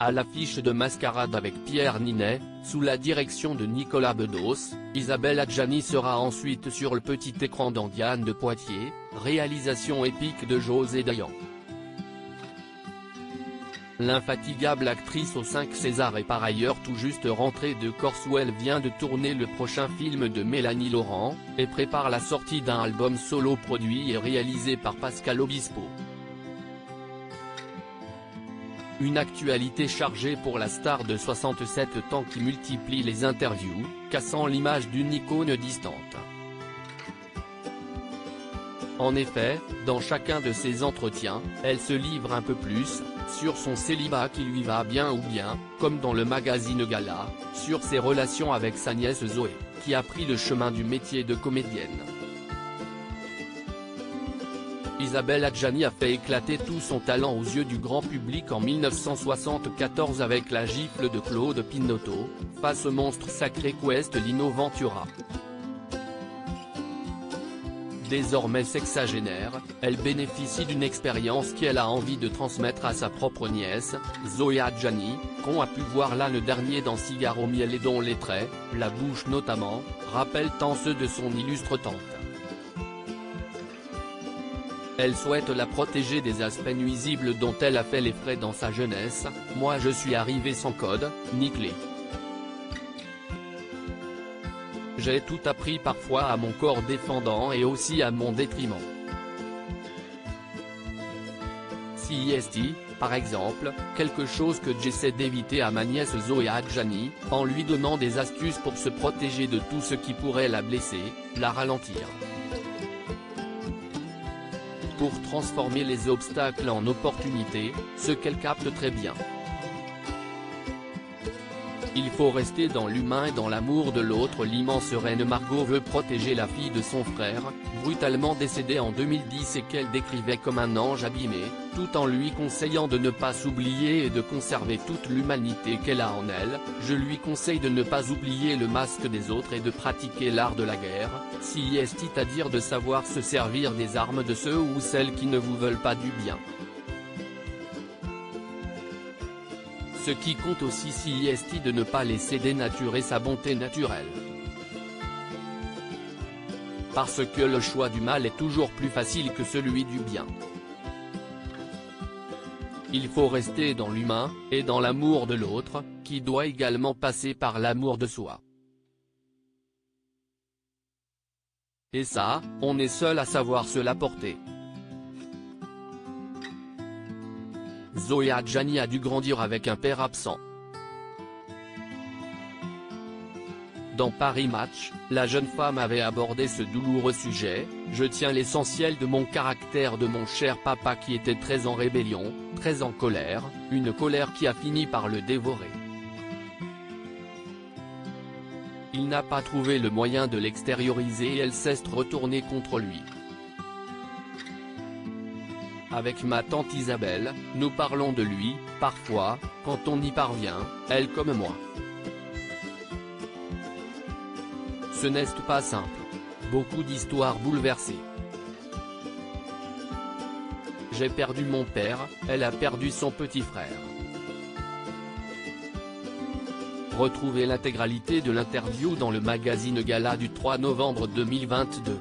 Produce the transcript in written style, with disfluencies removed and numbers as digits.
À l'affiche de Mascarade avec Pierre Ninet, sous la direction de Nicolas Bedos, Isabelle Adjani sera ensuite sur le petit écran dans Diane de Poitiers, réalisation épique de José Dayan. L'infatigable actrice aux 5 Césars est par ailleurs tout juste rentrée de Corse où elle vient de tourner le prochain film de Mélanie Laurent, et prépare la sortie d'un album solo produit et réalisé par Pascal Obispo. Une actualité chargée pour la star de 67 ans qui multiplie les interviews, cassant l'image d'une icône distante. En effet, dans chacun de ses entretiens, elle se livre un peu plus, sur son célibat qui lui va bien ou bien, comme dans le magazine Gala, sur ses relations avec sa nièce Zoé, qui a pris le chemin du métier de comédienne. Isabelle Adjani a fait éclater tout son talent aux yeux du grand public en 1974 avec La gifle de Claude Pinoteau, face au monstre sacré qu'est Lino Ventura. Désormais sexagénaire, elle bénéficie d'une expérience qu'elle a envie de transmettre à sa propre nièce, Zoé Adjani, qu'on a pu voir l'an dernier dans Cigare au miel et dont les traits, la bouche notamment, rappellent tant ceux de son illustre tante. Elle souhaite la protéger des aspects nuisibles dont elle a fait les frais dans sa jeunesse. Moi je suis arrivée sans code, ni clé. J'ai tout appris parfois à mon corps défendant et aussi à mon détriment. CIST, par exemple, quelque chose que j'essaie d'éviter à ma nièce Zoé Adjani, en lui donnant des astuces pour se protéger de tout ce qui pourrait la blesser, la ralentir. Pour transformer les obstacles en opportunités, ce qu'elle capte très bien. Il faut rester dans l'humain et dans l'amour de l'autre. L'immense reine Margot veut protéger la fille de son frère, brutalement décédé en 2010 et qu'elle décrivait comme un ange abîmé, tout en lui conseillant de ne pas s'oublier et de conserver toute l'humanité qu'elle a en elle. Je lui conseille de ne pas oublier le masque des autres et de pratiquer l'art de la guerre, c'est-à-dire de savoir se servir des armes de ceux ou celles qui ne vous veulent pas du bien. Ce qui compte aussi c'est de ne pas laisser dénaturer sa bonté naturelle. Parce que le choix du mal est toujours plus facile que celui du bien. Il faut rester dans l'humain, et dans l'amour de l'autre, qui doit également passer par l'amour de soi. Et ça, on est seul à savoir se l'apporter. Zoé Adjani a dû grandir avec un père absent. Dans Paris Match, la jeune femme avait abordé ce douloureux sujet. Je tiens l'essentiel de mon caractère de mon cher papa qui était très en rébellion, très en colère, une colère qui a fini par le dévorer. Il n'a pas trouvé le moyen de l'extérioriser et elle s'est retournée contre lui. Avec ma tante Isabelle, nous parlons de lui, parfois, quand on y parvient, elle comme moi. Ce n'est pas simple. Beaucoup d'histoires bouleversées. J'ai perdu mon père, elle a perdu son petit frère. Retrouvez l'intégralité de l'interview dans le magazine Gala du 3 novembre 2022.